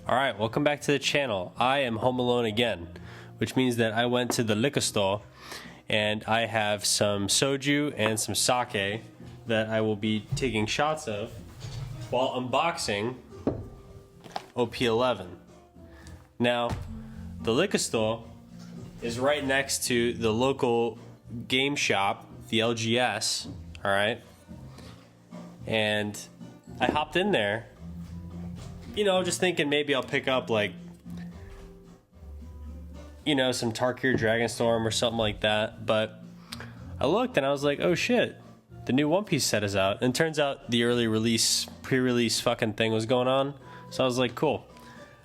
Alright, welcome back to the channel. I am home alone again, which means that I went to the liquor store and I have some soju and some sake that I will be taking shots of while unboxing OP11. Now, the liquor store is right next to the local game shop, the LGS, alright? And I hopped in there, you know, just thinking maybe I'll pick up like, you know, some Tarkir Dragonstorm or something like that. But I looked and I was like, oh shit, the new One Piece set is out. And it turns out the early release, pre-release fucking thing was going on. So I was like, cool.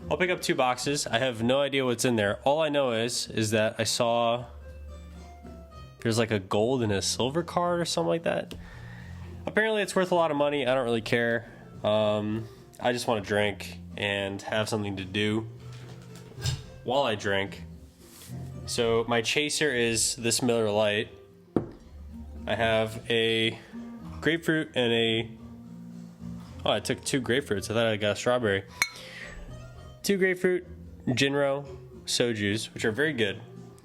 I'll pick up 2 boxes. I have no idea what's in there. All I know is that I saw there's like a gold and a silver card or something like that. Apparently it's worth a lot of money. I don't really care. I just want to drink and have something to do while I drink. So my chaser is this Miller Lite. I have a grapefruit and a... Oh, I took 2 grapefruits. I thought I got a strawberry. 2 grapefruit Jinro sojus, which are very good.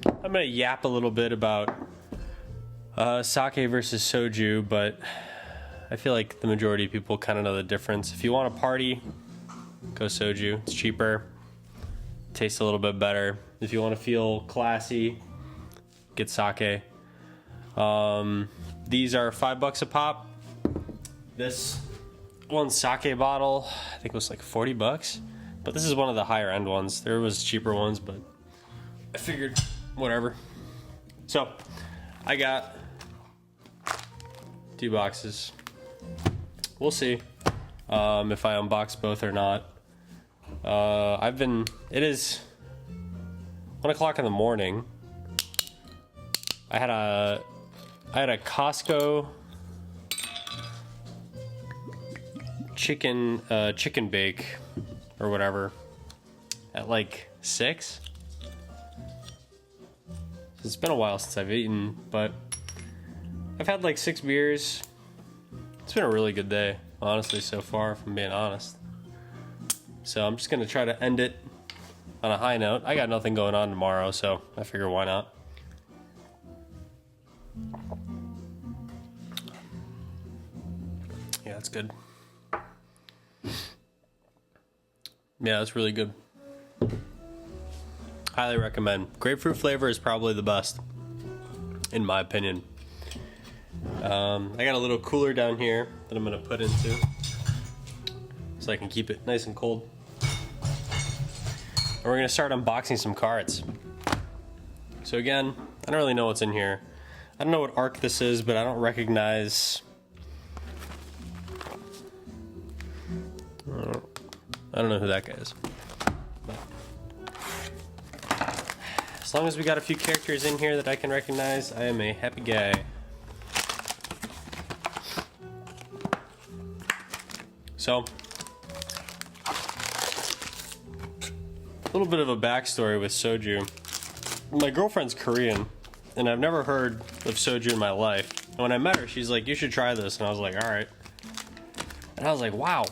I'm going to yap a little bit about sake versus soju, but I feel like the majority of people kind of know the difference. If you want to party, go soju. It's cheaper, tastes a little bit better. If you want to feel classy, get sake. These are $5 a pop. This one sake bottle, I think it was like 40 bucks. But this is one of the higher end ones. There was cheaper ones, but I figured whatever. So I got 2 boxes. We'll see if I unbox both or not. It is 1 o'clock in the morning. I had a Costco chicken bake or whatever at like 6. It's been a while since I've eaten, but I've had like 6 beers. It's been a really good day, honestly, so far, if I'm being honest. So I'm just gonna try to end it on a high note. I got nothing going on tomorrow, so I figure why not. Yeah, that's good. Yeah, that's really good. Highly recommend. Grapefruit flavor is probably the best, in my opinion. I got a little cooler down here that I'm gonna put into so I can keep it nice and cold. And we're gonna start unboxing some cards. So again, I don't really know what's in here. I don't know what arc this is, but I don't recognize... I don't know who that guy is. But as long as we got a few characters in here that I can recognize, I am a happy guy. So, a little bit of a backstory with soju. My girlfriend's Korean, and I've never heard of soju in my life. And when I met her, she's like, you should try this. And I was like, alright. And I was like, wow.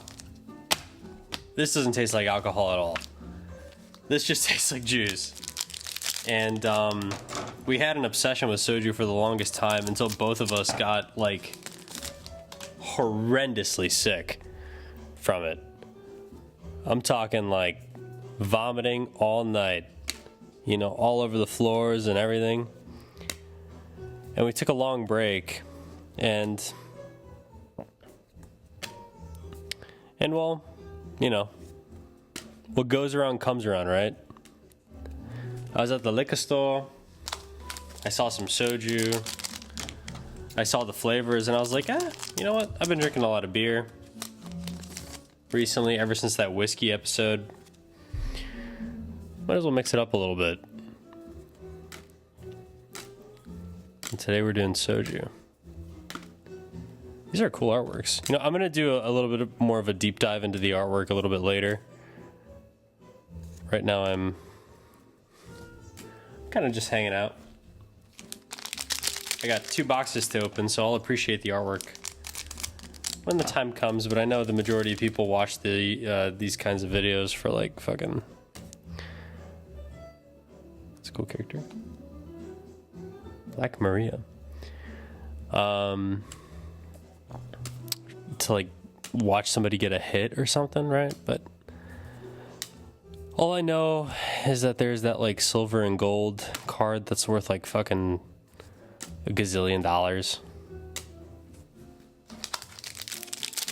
This doesn't taste like alcohol at all. This just tastes like juice. And we had an obsession with soju for the longest time until both of us got like horrendously sick from it. I'm talking like vomiting all night, you know, all over the floors and everything. And we took a long break, and well, you know, what goes around comes around, right? I was at the liquor store, I saw some soju, I saw the flavors, and I was like, you know what, I've been drinking a lot of beer recently, ever since that whiskey episode. Might as well mix it up a little bit. And today we're doing soju. These are cool artworks. You know, I'm gonna do a little bit more of a deep dive into the artwork a little bit later. Right now I'm kind of just hanging out. I got 2 boxes to open, so I'll appreciate the artwork when the time comes, but I know the majority of people watch these kinds of videos for like fucking. It's a cool character. Black Maria. To like watch somebody get a hit or something, right? But all I know is that there's that like silver and gold card that's worth like fucking a gazillion dollars.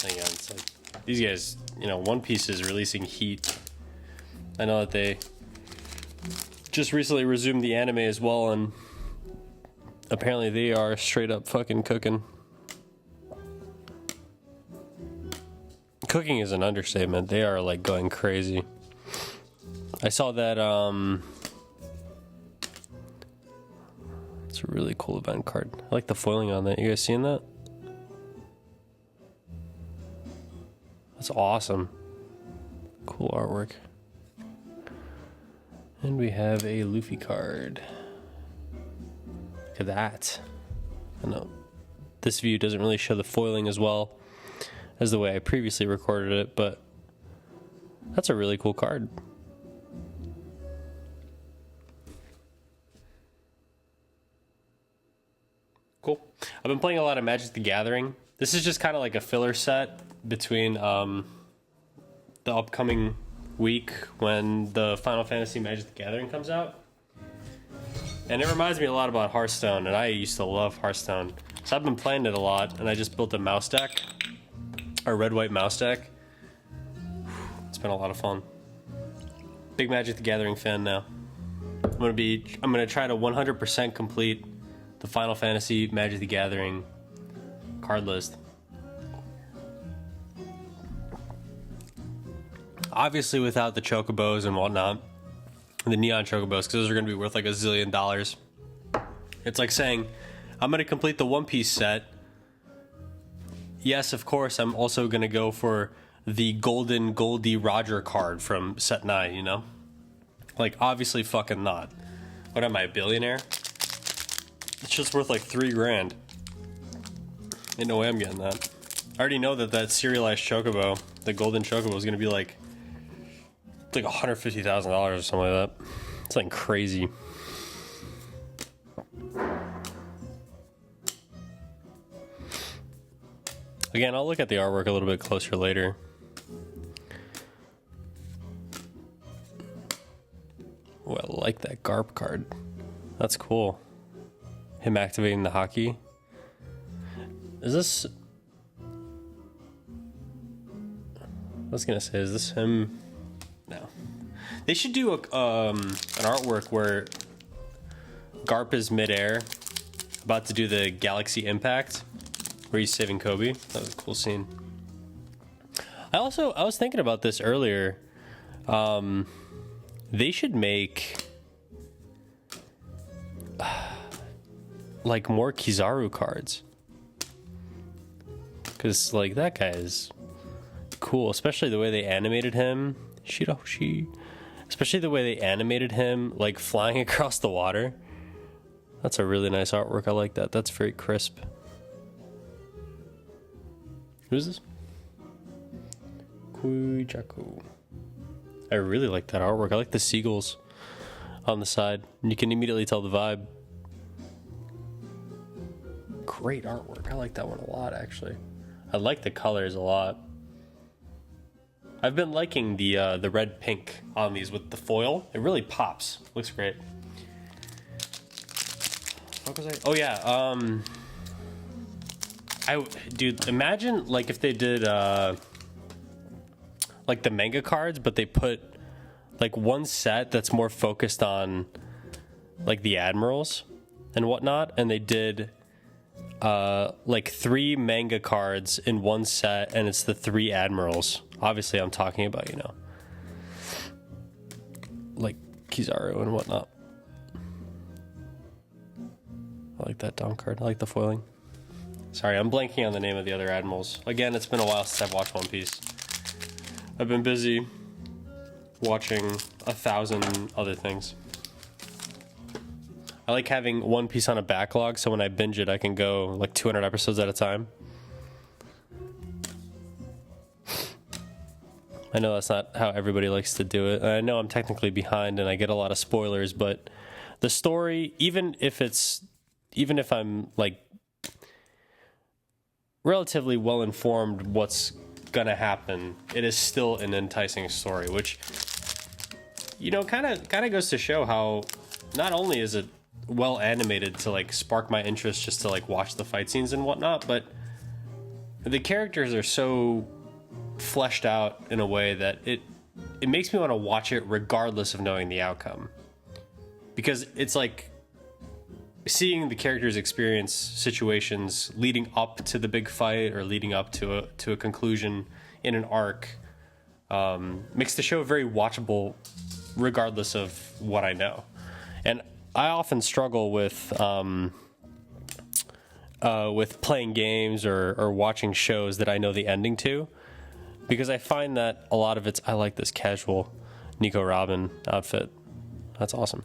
Again, it's like these guys, you know, One Piece is releasing Heat. I know that they just recently resumed the anime as well, and apparently they are straight up fucking cooking. Cooking is an understatement. They are like going crazy. I saw that it's a really cool event card. I like the foiling on that. You guys seeing that? That's awesome. Cool artwork. And we have a Luffy card. Look at that. I know this view doesn't really show the foiling as well as the way I previously recorded it, but that's a really cool card. Cool. I've been playing a lot of Magic the Gathering. This is just kind of like a filler set between the upcoming week when the Final Fantasy Magic the Gathering comes out. And it reminds me a lot about Hearthstone, and I used to love Hearthstone. So I've been playing it a lot, and I just built a mouse deck, a red-white mouse deck. It's been a lot of fun. Big Magic the Gathering fan now. I'm gonna try to 100% complete the Final Fantasy Magic the Gathering card list. Obviously without the chocobos and whatnot, the neon chocobos, because those are going to be worth like $1 zillion. It's like saying, I'm going to complete the One Piece set. Yes, of course, I'm also going to go for the golden Goldie Roger card from set 9, you know? Like, obviously fucking not. What am I, a billionaire? It's just worth like $3 grand. Ain't no way I'm getting that. I already know that serialized chocobo, the golden chocobo, is going to be like $150,000 or something like that. It's like crazy. Again, I'll look at the artwork a little bit closer later. Oh, I like that Garp card. That's cool. Him activating the hockey. Is this... I was gonna say, is this him? No. They should do an artwork where Garp is midair, about to do the Galaxy Impact, where he's saving Kobe. That was a cool scene. I was thinking about this earlier. They should make like more Kizaru cards, because like that guy is cool, especially the way they animated him. Especially the way they animated him, like flying across the water. That's a really nice artwork. I like that. That's very crisp. Who's this? Kujaku. I really like that artwork. I like the seagulls on the side. And you can immediately tell the vibe. Great artwork. I like that one a lot, actually. I like the colors a lot. I've been liking the red pink on these with the foil. It really pops. Looks great. What was I? Oh yeah. Dude, imagine like if they did like the manga cards, but they put like one set that's more focused on like the admirals and whatnot, and they did like 3 manga cards in one set, and it's the 3 admirals. Obviously, I'm talking about, you know, like Kizaru and whatnot. I like that Dom card. I like the foiling. Sorry, I'm blanking on the name of the other admirals. Again, it's been a while since I've watched One Piece. I've been busy watching 1,000 other things. I like having One Piece on a backlog, so when I binge it, I can go like 200 episodes at a time. I know that's not how everybody likes to do it. I know I'm technically behind and I get a lot of spoilers, but the story, even if I'm like relatively well informed what's gonna happen, it is still an enticing story, which, you know, kind of goes to show how not only is it well animated to like spark my interest just to like watch the fight scenes and whatnot, but the characters are so fleshed out in a way that it makes me want to watch it regardless of knowing the outcome, because it's like seeing the characters experience situations leading up to the big fight or leading up to a conclusion in an arc, makes the show very watchable regardless of what I know. And I often struggle with playing games or watching shows that I know the ending to, because I find that a lot of it's, I like this casual Nico Robin outfit. That's awesome.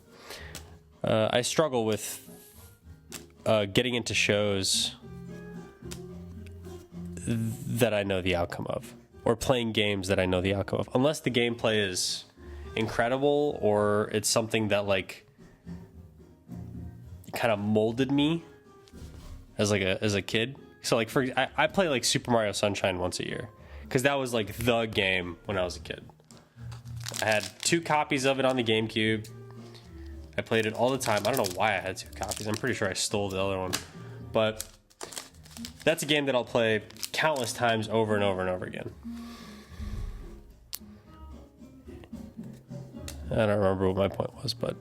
I struggle with getting into shows that I know the outcome of, or playing games that I know the outcome of, unless the gameplay is incredible or it's something that like kind of molded me as a kid. So like I play like Super Mario Sunshine once a year because that was like the game when I was a kid. I had 2 copies of it on the GameCube. I played it all the time. I don't know why I had 2 copies. I'm pretty sure I stole the other one, but that's a game that I'll play countless times over and over and over again. I don't remember what my point was, but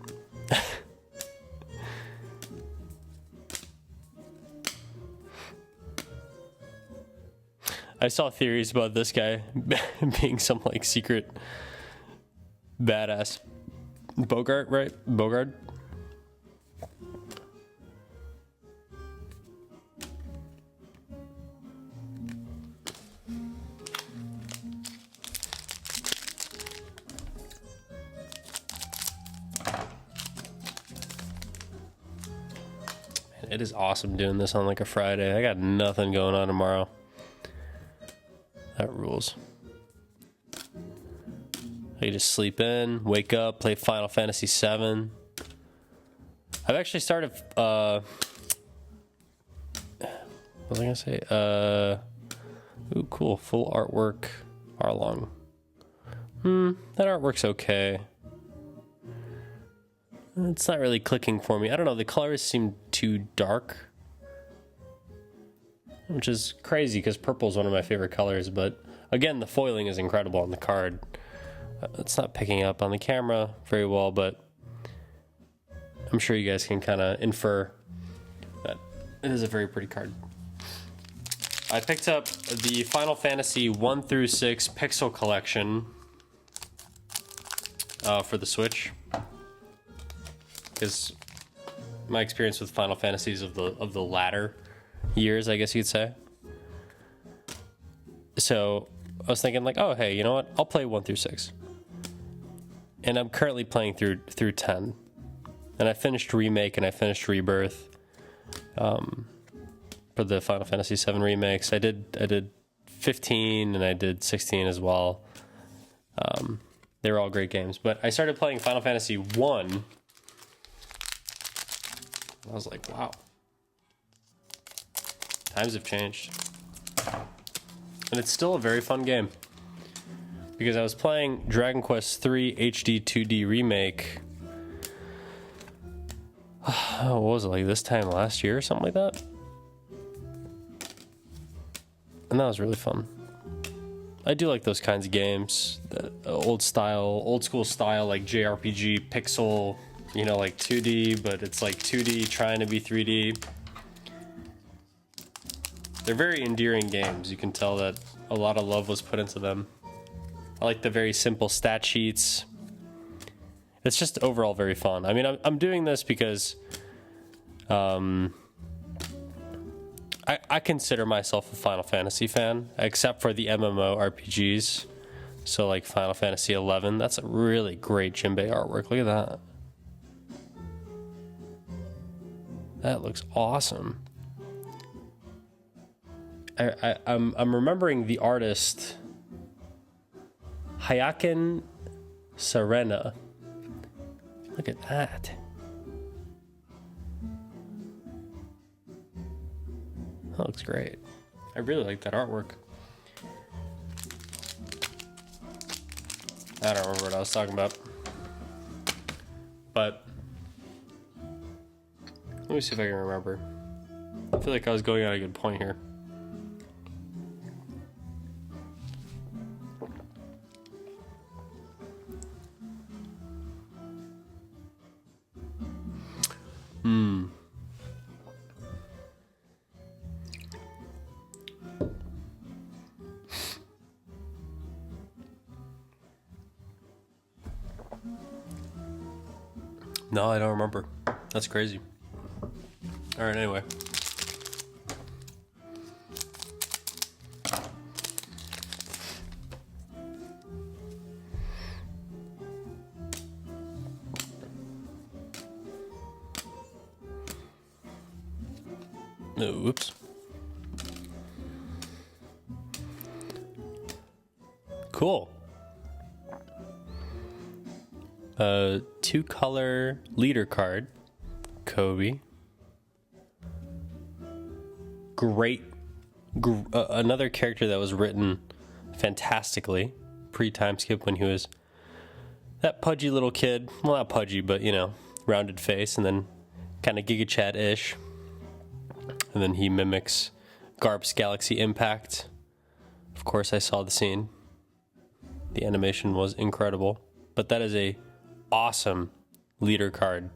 I saw theories about this guy being some like secret badass. Bogart, right? Bogart. It is awesome doing this on like a Friday. I got nothing going on tomorrow. That rules. I just sleep in, wake up, play Final Fantasy VII. I've actually started, what was I gonna say? Ooh, cool, full artwork, Arlong. That artwork's okay. It's not really clicking for me. I don't know, the colors seem too dark, which is crazy because purple is one of my favorite colors, but again, the foiling is incredible on the card. It's not picking up on the camera very well, but I'm sure you guys can kind of infer that it is a very pretty card. I picked up the Final Fantasy 1 through 6 Pixel Collection for the Switch, because my experience with Final Fantasies of the latter years, I guess you'd say. So I was thinking like, oh hey, you know what? I'll play 1 through 6. And I'm currently playing through 10. And I finished Remake and I finished Rebirth for the Final Fantasy VII remakes. I did 15 and I did 16 as well. They were all great games. But I started playing Final Fantasy 1. I was like, wow. Times have changed. And it's still a very fun game. Because I was playing Dragon Quest III HD 2D Remake. What was it, like this time last year or something like that? And that was really fun. I do like those kinds of games. Old school style, like JRPG, pixel, you know, like 2D, but it's like 2D trying to be 3D. They're very endearing games. You can tell that a lot of love was put into them. I like the very simple stat sheets. It's just overall very fun. I mean, I'm doing this because I consider myself a Final Fantasy fan, except for the MMO RPGs. So like Final Fantasy 11, that's a really great Jinbei artwork. Look at that. That looks awesome. I'm remembering the artist Hayakin Serena. Look at that. That looks great. I really like that artwork. I don't remember what I was talking about. But let me see if I can remember. I feel like I was going on a good point here. No, I don't remember. That's crazy. All right, anyway. Oops. Cool. Two color leader card. Kobe. Great. Another character that was written fantastically pre-time skip when he was that pudgy little kid. Well, not pudgy, but you know, rounded face, and then kind of Giga Chad-ish. And then he mimics Garp's Galaxy Impact. Of course, I saw the scene. The animation was incredible. But that is a awesome leader card.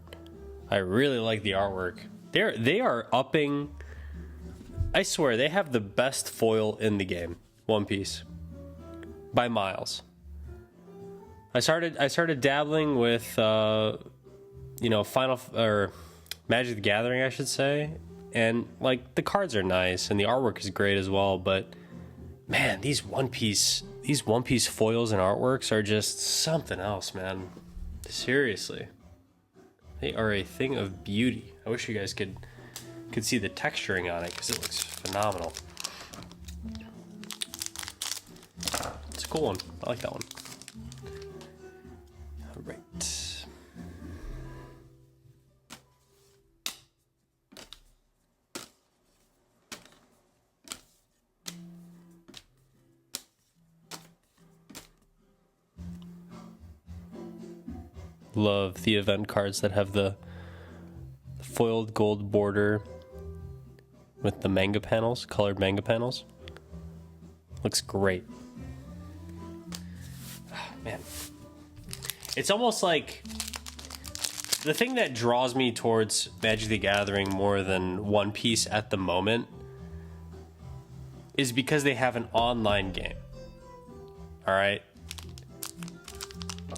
I really like the artwork. They are upping. I swear, they have the best foil in the game. One Piece. By miles. I started dabbling with Final or Magic the Gathering, I should say. And like the cards are nice and the artwork is great as well, but man, these One Piece foils and artworks are just something else, man. Seriously. They are a thing of beauty. I wish you guys could see the texturing on it because it looks phenomenal. It's a cool one. I like that one. All right. Love the event cards that have the foiled gold border with the manga panels, colored manga panels. Looks great. Oh, man. It's almost like the thing that draws me towards Magic the Gathering more than One Piece at the moment is because they have an online game. All right.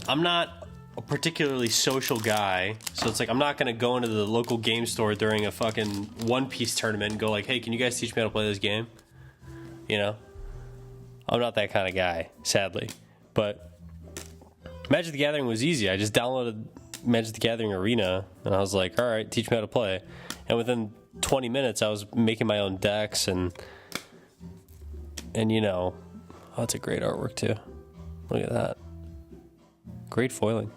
I'm not a particularly social guy, so it's like I'm not gonna go into the local game store during a fucking One Piece tournament and go like, hey, can you guys teach me how to play this game? You know, I'm not that kind of guy, sadly. But Magic the Gathering was easy. I just downloaded Magic the Gathering Arena and I was like, all right, teach me how to play. And within 20 minutes I was making my own decks and you know, oh, it's a great artwork too. Look at that. Great foiling.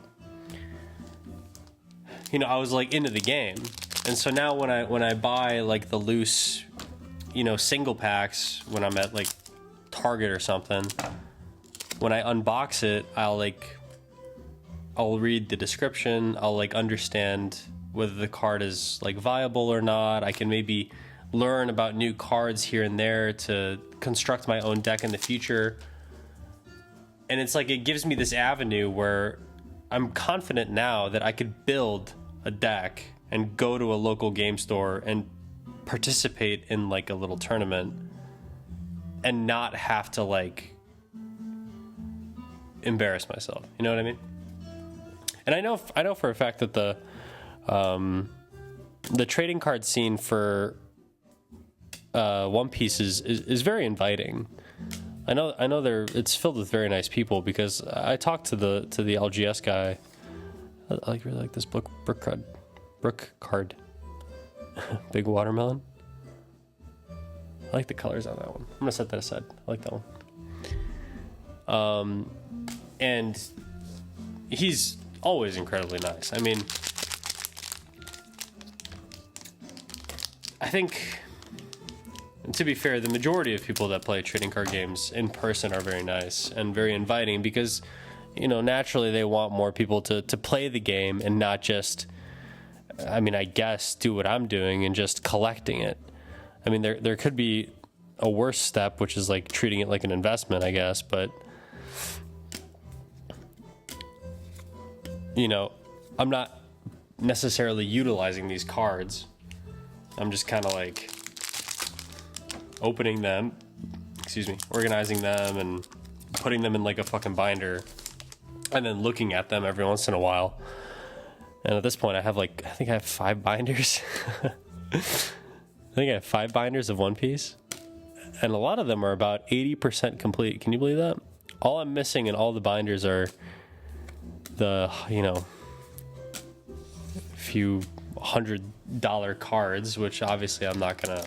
You know, I was like into the game, and so now when I buy like the loose, you know, single packs when I'm at like Target or something, when I unbox it, I'll read the description, I'll like understand whether the card is like viable or not. I can maybe learn about new cards here and there to construct my own deck in the future. And it's like it gives me this avenue where I'm confident now that I could build a deck and go to a local game store and participate in like a little tournament and not have to like embarrass myself. You know what I mean? And I know for a fact that the trading card scene for One Piece is very inviting. I know it's filled with very nice people because I talked to the LGS guy. I really like this Brook card. Big watermelon. I like the colors on that one. I'm gonna set that aside. I like that one. And he's always incredibly nice. I mean, I think, to be fair, the majority of people that play trading card games in person are very nice and very inviting because, you know, naturally they want more people to play the game and not just, I mean, I guess, do what I'm doing and just collecting it. I mean, there could be a worse step, which is like treating it like an investment, I guess, but, you know, I'm not necessarily utilizing these cards. I'm just kind of like opening them, organizing them and putting them in like a fucking binder and then looking at them every once in a while. And at this point I think I have 5 binders. I think I have 5 binders of One Piece. And a lot of them are about 80% complete. Can you believe that? All I'm missing in all the binders are the, you know, few $100 cards, which obviously I'm not gonna,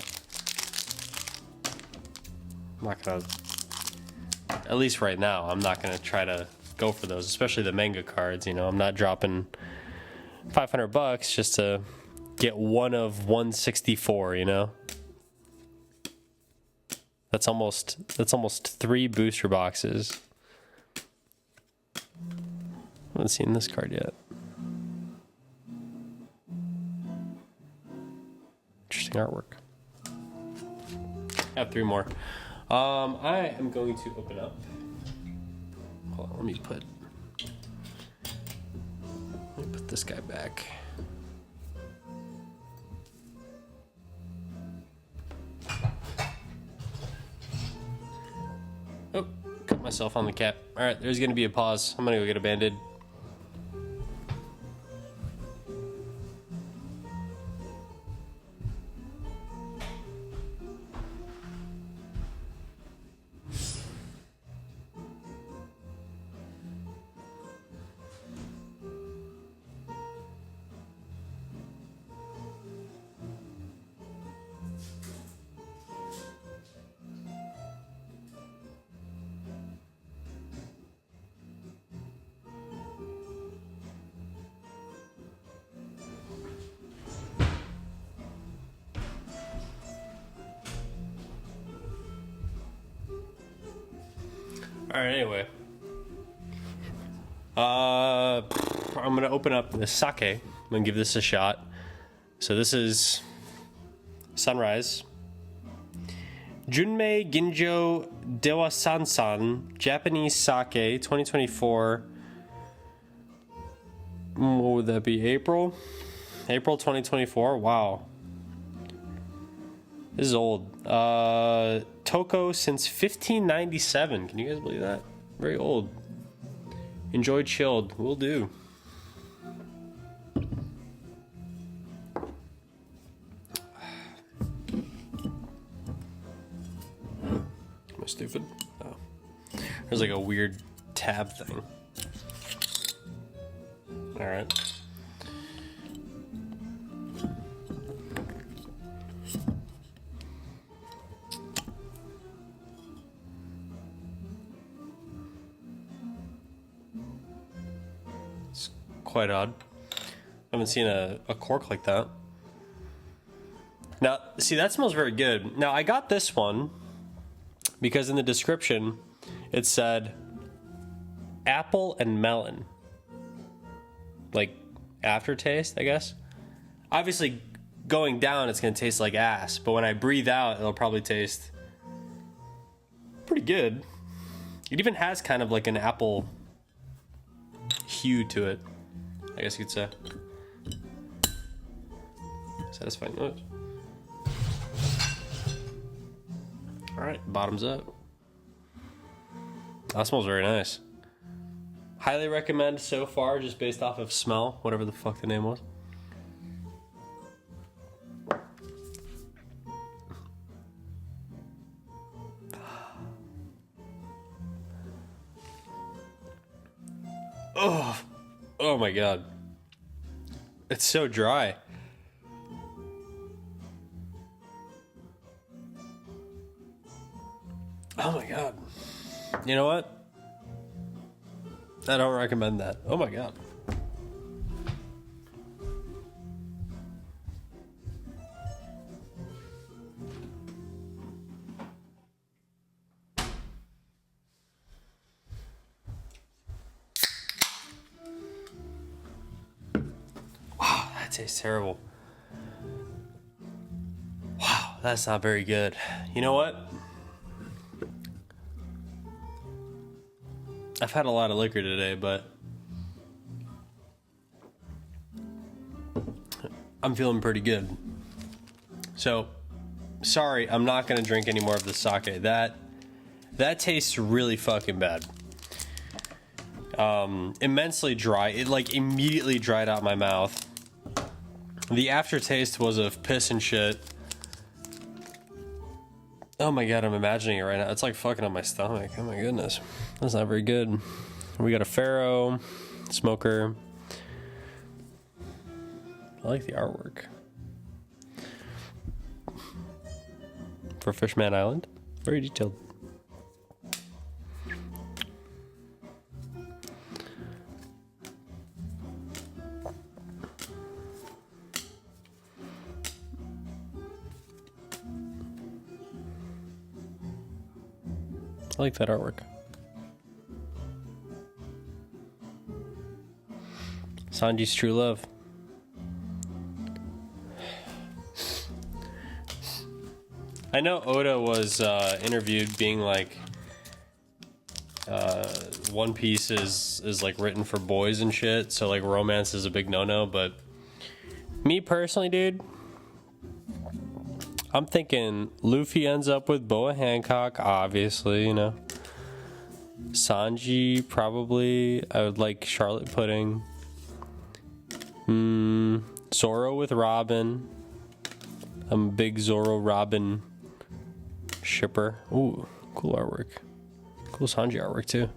at least right now, I'm not gonna try to go for those, especially the manga cards. You know, I'm not dropping $500 just to get one of 164, you know? That's almost 3 booster boxes. I haven't seen this card yet. Interesting artwork. I have 3 more. I am going to open up. Hold on, let me put this guy back. Oh, cut myself on the cap. All right, there's gonna be a pause. I'm gonna go get a Band-Aid. Alright, anyway. I'm gonna open up the sake. I'm gonna give this a shot. So this is Sunrise. Junmei Ginjo Dewasansan Japanese Sake 2024. What would that be? April 2024. Wow. This is old. Toko since 1597. Can you guys believe that? Very old. Enjoy chilled. Will do. Am I stupid? Oh. There's like a weird tab thing. Alright. Quite odd. I haven't seen a cork like that. Now, see, that smells very good. Now, I got this one because in the description it said apple and melon. Like aftertaste, I guess. Obviously, going down, it's going to taste like ass, but when I breathe out, it'll probably taste pretty good. It even has kind of like an apple hue to it, I guess you could say. Satisfying note. Alright, bottoms up. That smells very nice. Highly recommend so far, just based off of smell, whatever the fuck the name was. Oh my god. It's so dry. Oh my god. You know what? I don't recommend that. Oh my god. Wow, that tastes terrible. Wow, that's not very good. You know what? I've had a lot of liquor today, but I'm feeling pretty good. So, sorry, I'm not gonna drink any more of the sake. That tastes really fucking bad. Immensely dry. It like immediately dried out my mouth. The aftertaste was of piss and shit. Oh my god, I'm imagining it right now. It's like fucking on my stomach. Oh my goodness. That's not very good. We got a Pharaoh, smoker. I like the artwork. For Fishman Island. Very detailed. I like that artwork. Sanji's True Love. I know Oda was interviewed being like, One Piece is like written for boys and shit, so like romance is a big no-no, but me personally, dude, I'm thinking Luffy ends up with Boa Hancock, obviously, you know. Sanji, probably. I would like Charlotte Pudding. Zoro with Robin. I'm a big Zoro Robin shipper. Ooh, cool artwork. Cool Sanji artwork too.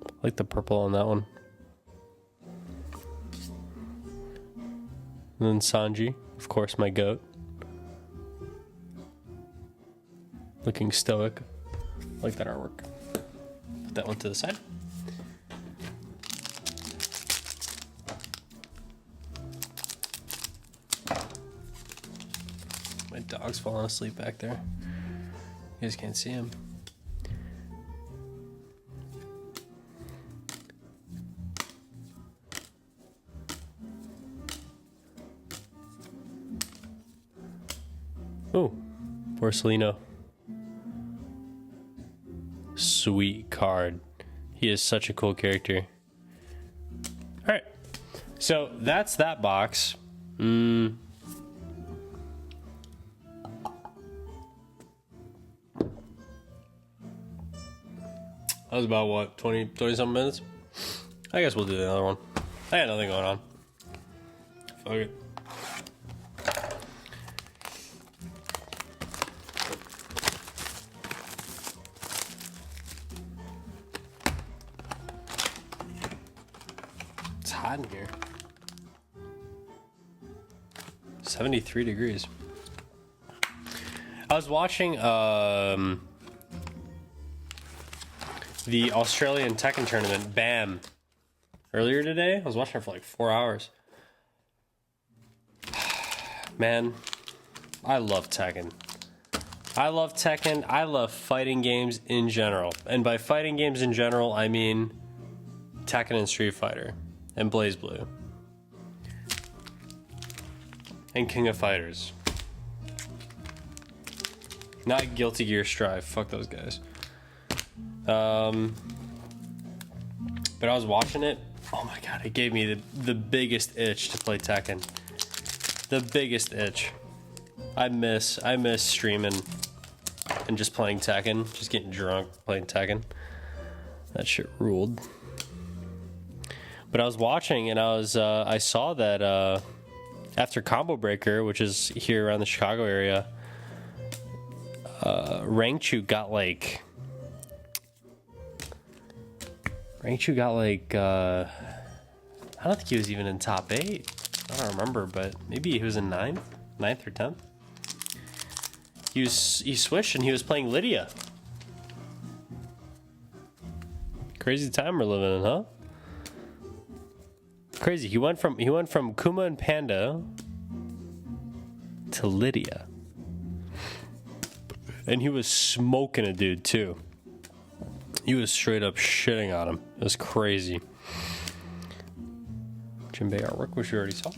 I like the purple on that one. And then Sanji, of course, my goat. Looking stoic. I like that artwork. Put that one to the side. My dog's falling asleep back there. You guys can't see him. Oh, Porcelino. Sweet card. He is such a cool character. Alright. So that's that box. That was about what, 20 something minutes? I guess we'll do another one. I got nothing going on. Fuck it. It's hot in here. 73 degrees. I was watching the Australian Tekken tournament, BAM, earlier today. I was watching it for like 4 hours. Man, I love Tekken. I love Tekken. I love fighting games in general. And by fighting games in general, I mean Tekken and Street Fighter and BlazBlue and King of Fighters. Not Guilty Gear Strive. Fuck those guys. But I was watching it. Oh my god, it gave me the biggest itch to play Tekken. The biggest itch. I miss streaming and just playing Tekken, just getting drunk playing Tekken. That shit ruled. But I was watching and I saw that after Combo Breaker, which is here around the Chicago area, Rangchu got like I don't think he was even in top 8. I don't remember, but maybe he was in 9th or 10th. he switched and he was playing Lydia. Crazy time we're living in, huh? Crazy. He went from Kuma and Panda to Lydia. And he was smoking a dude too. He was straight up shitting on him. It was crazy. Jinbei artwork, which we already saw.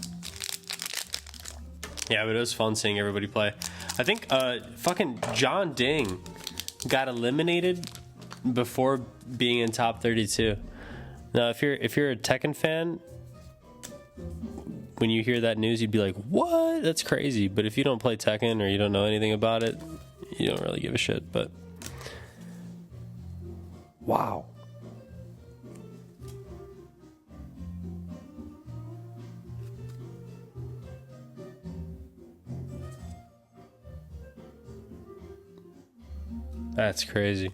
Yeah, but it was fun seeing everybody play. I think fucking John Ding got eliminated before being in top 32. Now, if you're a Tekken fan, when you hear that news, you'd be like, "What? That's crazy." But if you don't play Tekken or you don't know anything about it, you don't really give a shit. But wow. That's crazy.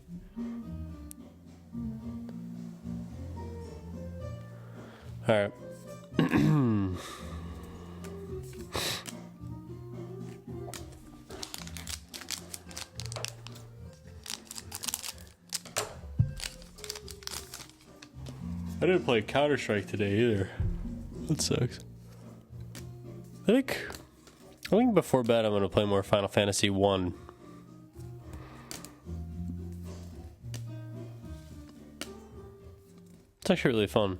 All right. I didn't play Counter-Strike today either. That sucks. I think before bed I'm gonna play more Final Fantasy 1. It's actually really fun.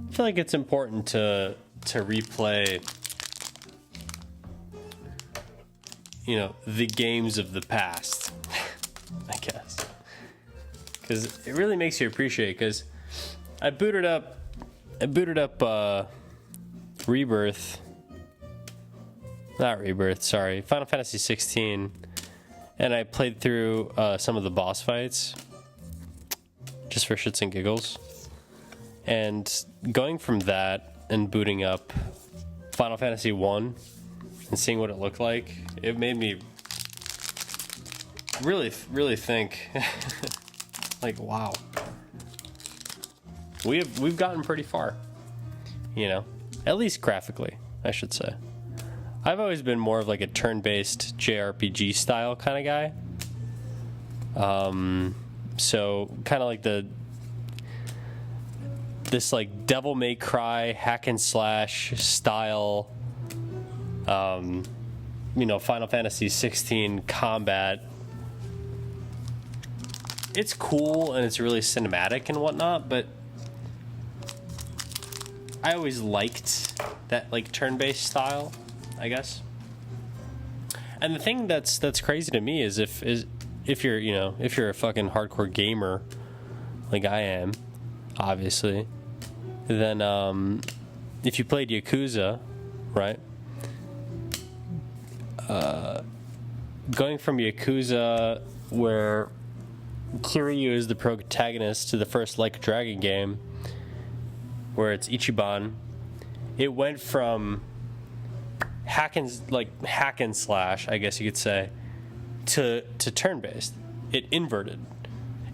I feel like it's important to replay, you know, the games of the past, I guess, because it really makes you appreciate. Because I booted up Rebirth, not Rebirth, sorry, Final Fantasy 16, and I played through some of the boss fights just for shits and giggles. And going from that and booting up Final Fantasy 1 and seeing what it looked like, it made me really think like, wow, we've gotten pretty far, you know, at least graphically, I should say. I've always been more of like a turn-based JRPG style kind of guy. So kind of like this like Devil May Cry hack and slash style, you know, Final Fantasy 16 combat. It's cool and it's really cinematic and whatnot, but I always liked that like turn-based style, I guess. And the thing that's crazy to me is if you're, you know, if you're a fucking hardcore gamer like I am, obviously, then if you played Yakuza, right? Going from Yakuza, where Kiryu is the protagonist, to the first Like a Dragon game, where it's Ichiban, it went from hack and slash, I guess you could say, to turn-based. It inverted.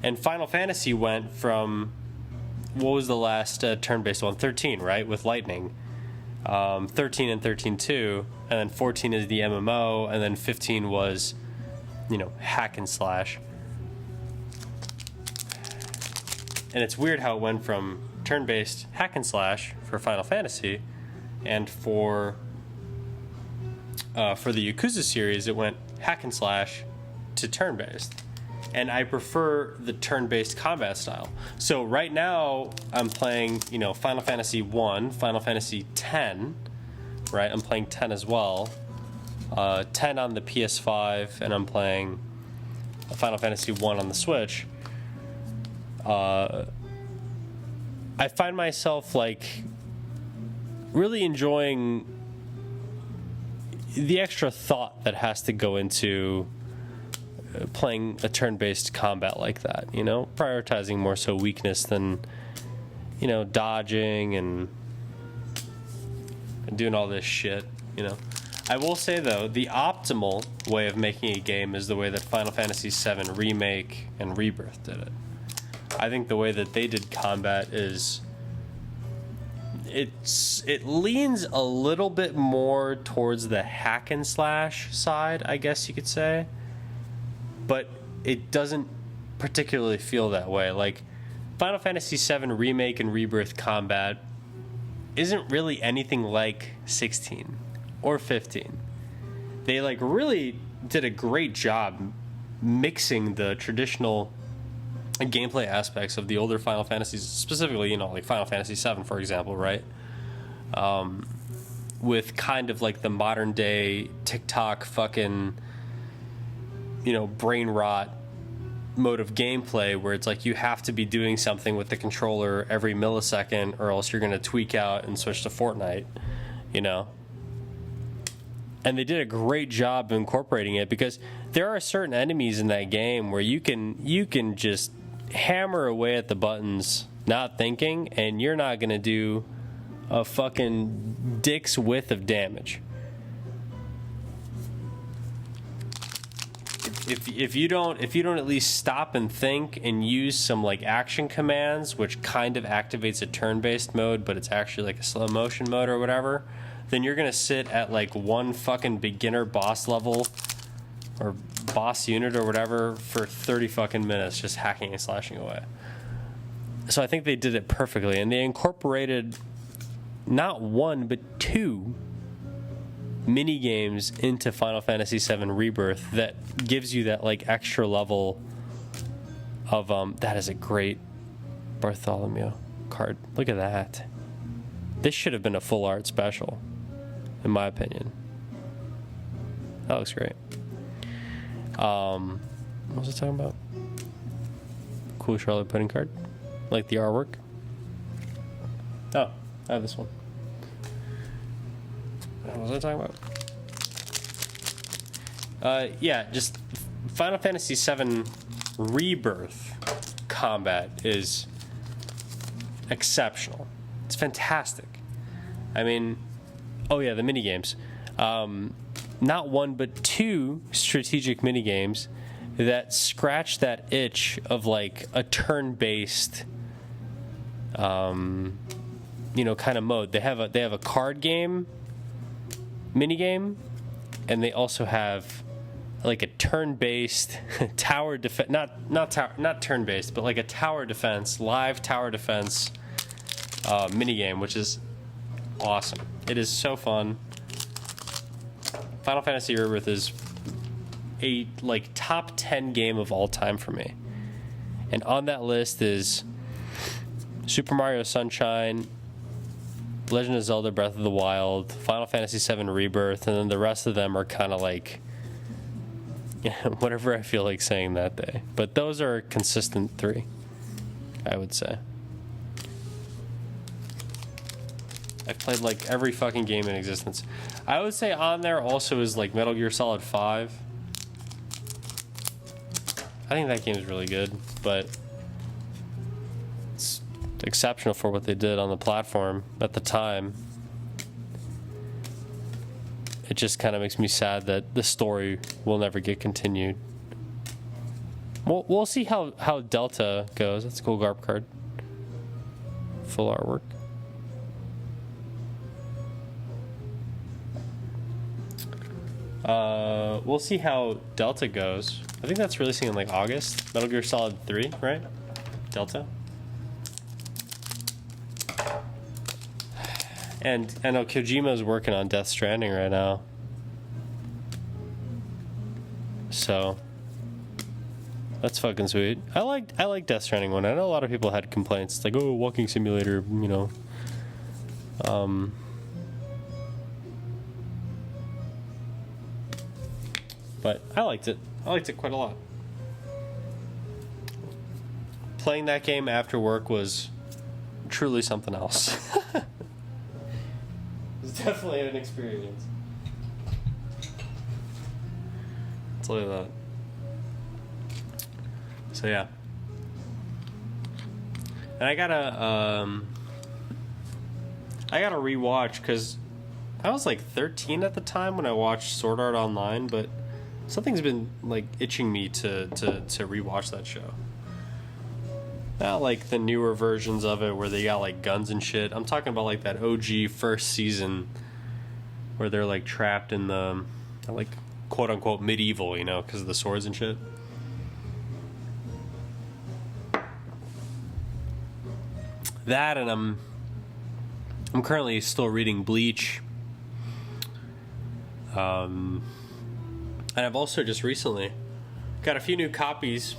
And Final Fantasy went from, what was the last turn-based one? 13, right? With Lightning. 13 and 13-2, and then 14 is the MMO, and then 15 was, you know, hack and slash. And it's weird how it went from turn-based hack and slash for Final Fantasy, and for the Yakuza series, it went hack and slash to turn-based. And I prefer the turn-based combat style. So right now, I'm playing, you know, Final Fantasy 1, Final Fantasy 10, right? I'm playing 10 as well. 10 on the PS5, and I'm playing Final Fantasy 1 on the Switch. I find myself, like, really enjoying the extra thought that has to go into playing a turn-based combat like that, you know, prioritizing more so weakness than, you know, dodging and doing all this shit, you know. I will say, though, the optimal way of making a game is the way that Final Fantasy VII Remake and Rebirth did it. I think the way that they did combat is it leans a little bit more towards the hack and slash side, I guess you could say, but it doesn't particularly feel that way. Like Final Fantasy VII Remake and Rebirth combat isn't really anything like 16 or 15. They like really did a great job mixing the traditional gameplay aspects of the older Final Fantasies, specifically, like Final Fantasy VII, for example, right? With kind of like the modern day TikTok fucking, brain rot mode of gameplay where it's like you have to be doing something with the controller every millisecond or else you're going to tweak out and switch to Fortnite, And they did a great job of incorporating it because there are certain enemies in that game where you can just hammer away at the buttons not thinking and you're not going to do a fucking dick's width of damage. If you don't at least stop and think and use some like action commands, which kind of activates a turn-based mode, but it's actually like a slow motion mode or whatever, then you're gonna sit at like one fucking beginner boss level or boss unit or whatever for 30 fucking minutes just hacking and slashing away. So I think they did it perfectly, and they incorporated not one but two mini games into Final Fantasy VII Rebirth that gives you that like extra level of that is a great Bartholomew card. Look at that. This should have been a full art special, in my opinion. That looks great. What was I talking about? Cool Charlotte Pudding card. Like the artwork. Oh, I have this one. What was I talking about? Yeah, just Final Fantasy VII Rebirth combat is exceptional. It's fantastic. I mean, oh yeah, the minigames. Not one, but two strategic minigames that scratch that itch of like a turn-based, kind of mode. They have a card game minigame, and they also have like a turn-based tower defense, not turn-based, but like a tower defense, live tower defense minigame, which is awesome. It is so fun. Final Fantasy Rebirth is a like top 10 game of all time for me, and on that list is Super Mario Sunshine, Legend of Zelda Breath of the Wild, Final Fantasy VII Rebirth, and then the rest of them are kind of like whatever I feel like saying that day. But those are consistent three, I would say. I've played like every fucking game in existence. I would say on there also is like Metal Gear Solid 5. I think that game is really good, but it's exceptional for what they did on the platform at the time. It just kind of makes me sad that the story will never get continued. We'll see how Delta goes. That's a cool Garp card. Full artwork. We'll see how Delta goes. I think that's releasing in like August. Metal Gear Solid 3, right? Delta. And I know Kojima's working on Death Stranding right now. So that's fucking sweet. I like Death Stranding one. I know a lot of people had complaints. It's like, oh, walking simulator, But I liked it. I liked it quite a lot. Playing that game after work was truly something else. It was definitely an experience. I'll tell you that. So yeah. And I gotta rewatch because I was like 13 at the time when I watched Sword Art Online, but something's been like itching me to rewatch that show. Not like the newer versions of it where they got like guns and shit. I'm talking about like that OG first season where they're like trapped in the like quote unquote medieval, you know, because of the swords and shit. That, and I'm currently still reading Bleach. And I've also just recently got a few new copies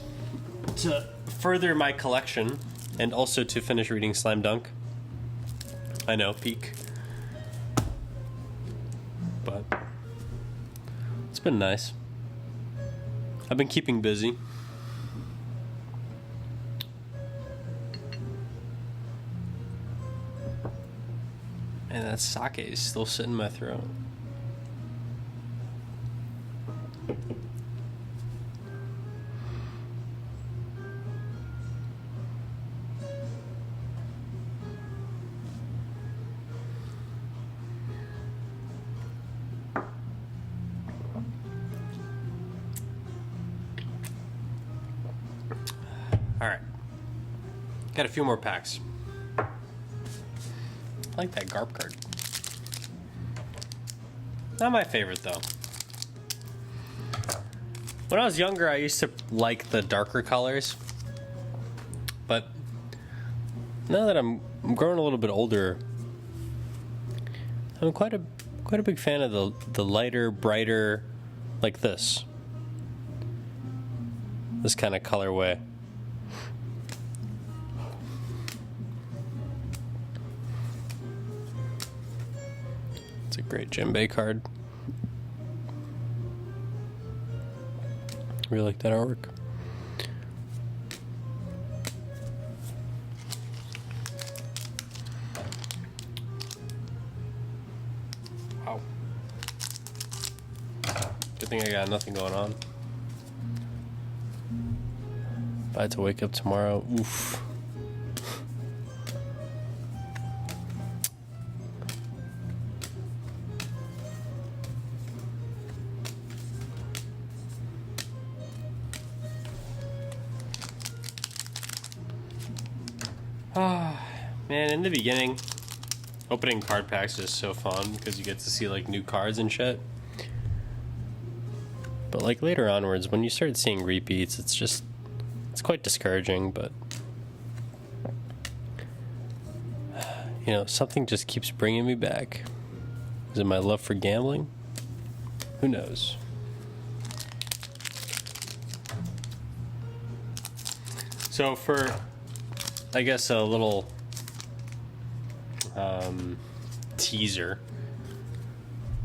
to further my collection and also to finish reading Slam Dunk. I know, peak. But it's been nice. I've been keeping busy. And that sake is still sitting in my throat. Alright. Got a few more packs. I like that Garp card. Not my favorite though. When I was younger, I used to like the darker colors. But now that I'm growing a little bit older, I'm quite a big fan of the lighter, brighter, like this kind of colorway. It's a great djembe card. Really like that artwork. Wow. Good thing I got nothing going on. If I had to wake up tomorrow, oof. Man, in the beginning, opening card packs is so fun because you get to see like new cards and shit. But like later onwards, when you start seeing repeats, it's quite discouraging, but you know, something just keeps bringing me back. Is it my love for gambling? Who knows? So for, I guess, a little teaser,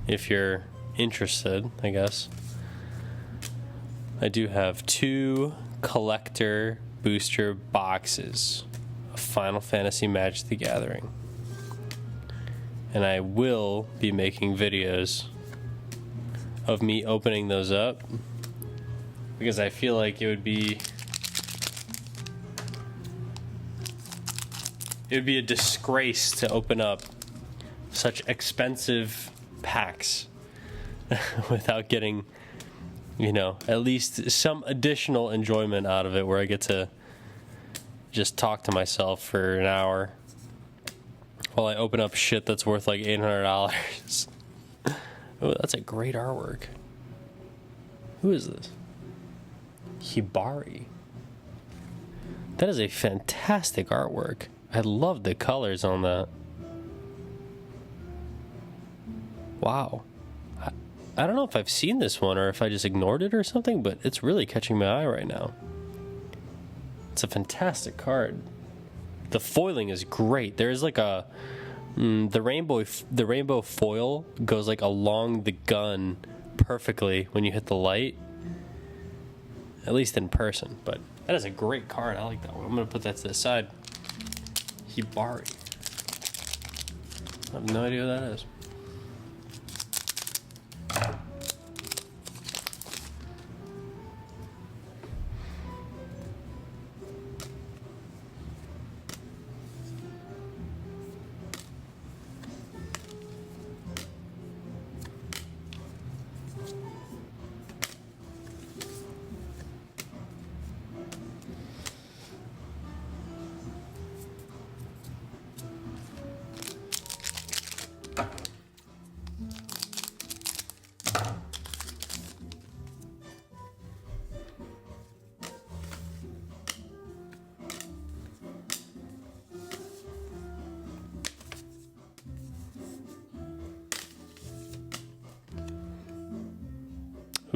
if you're interested, I guess, I do have 2 collector booster boxes of Final Fantasy Magic the Gathering, and I will be making videos of me opening those up because I feel like it would be a disgrace to open up such expensive packs without getting, you know, at least some additional enjoyment out of it, where I get to just talk to myself for an hour while I open up shit that's worth like $800. Oh, that's a great artwork. Who is this? Hibari. That is a fantastic artwork. I love the colors on that. Wow. I don't know if I've seen this one or if I just ignored it or something, but it's really catching my eye right now. It's a fantastic card. The foiling is great. There's like a the rainbow foil goes like along the gun perfectly when you hit the light, at least in person. But that is a great card. I like that one. I'm gonna put that to the side. Hibari. I have no idea what that is.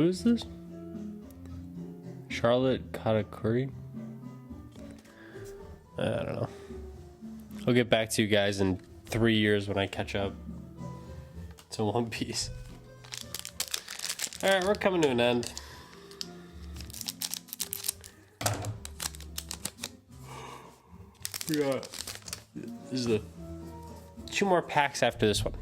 Who is this? Charlotte Katakuri? I don't know. I'll get back to you guys in 3 years when I catch up to One Piece. Alright, we're coming to an end. We got... This is the 2 more packs after this one.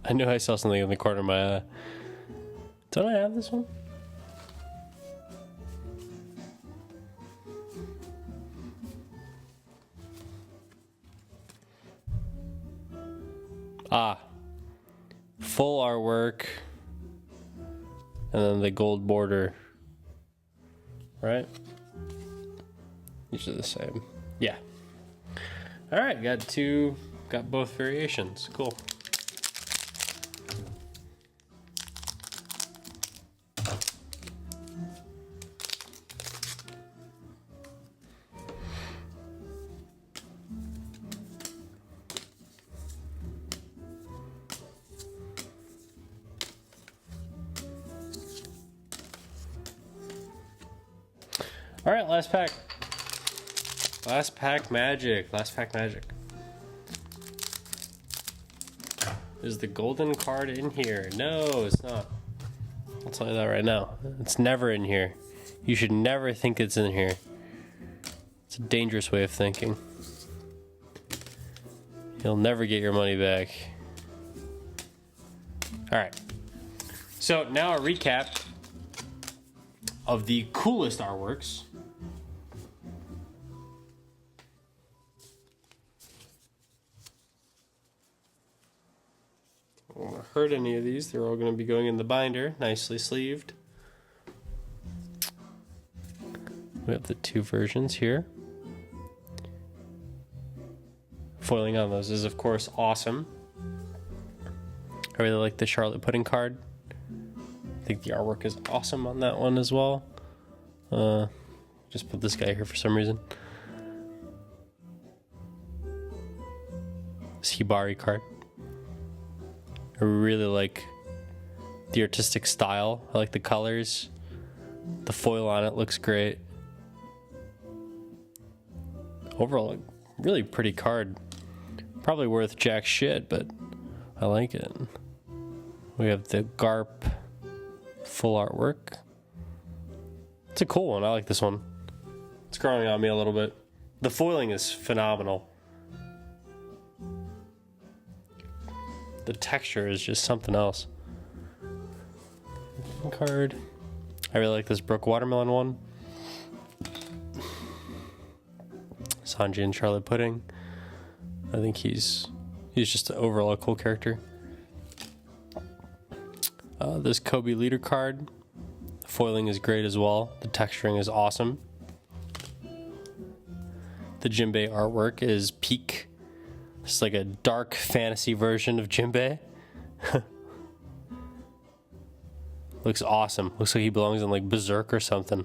I knew I saw something in the corner of my eye. Don't I have this one? Ah. Full artwork. And then the gold border. Right? These are the same. Yeah. Alright, got both variations. Cool. All right, last pack. Last pack magic. Last pack magic. Is the golden card in here? No, it's not. I'll tell you that right now. It's never in here. You should never think it's in here. It's a dangerous way of thinking. You'll never get your money back. All right. So now a recap of the coolest artworks. I don't want to hurt any of these. They're all going to be going in the binder, nicely sleeved. We have the 2 versions here. Foiling on those is, of course, awesome. I really like the Charlotte Pudding card. I think the artwork is awesome on that one as well. Just put this guy here for some reason. This Hibari card. I really like the artistic style. I like the colors. The foil on it looks great. Overall, really pretty card. Probably worth jack shit, but I like it. We have the Garp full artwork. It's a cool one. I like this one. It's growing on me a little bit. The foiling is phenomenal. The texture is just something else. Card. I really like this Brook Watermelon one. Sanji and Charlotte Pudding. I think he's just overall a cool character. This Kobe leader card. The foiling is great as well. The texturing is awesome. The Jinbei artwork is peak. It's like a dark fantasy version of Jinbei. Looks awesome. Looks like he belongs in like Berserk or something.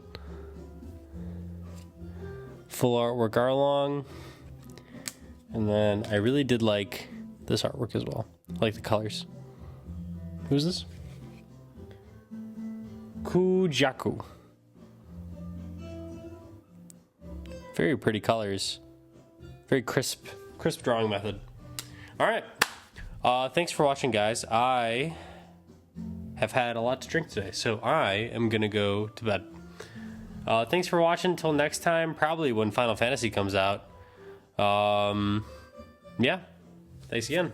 Full artwork Arlong. And then I really did like this artwork as well. I like the colors. Who's this? Kujaku. Very pretty colors. Very crisp drawing method. All right. Thanks for watching, guys. I have had a lot to drink today, so I am gonna go to bed. Thanks for watching. Until next time, probably when Final Fantasy comes out. Yeah. Thanks again.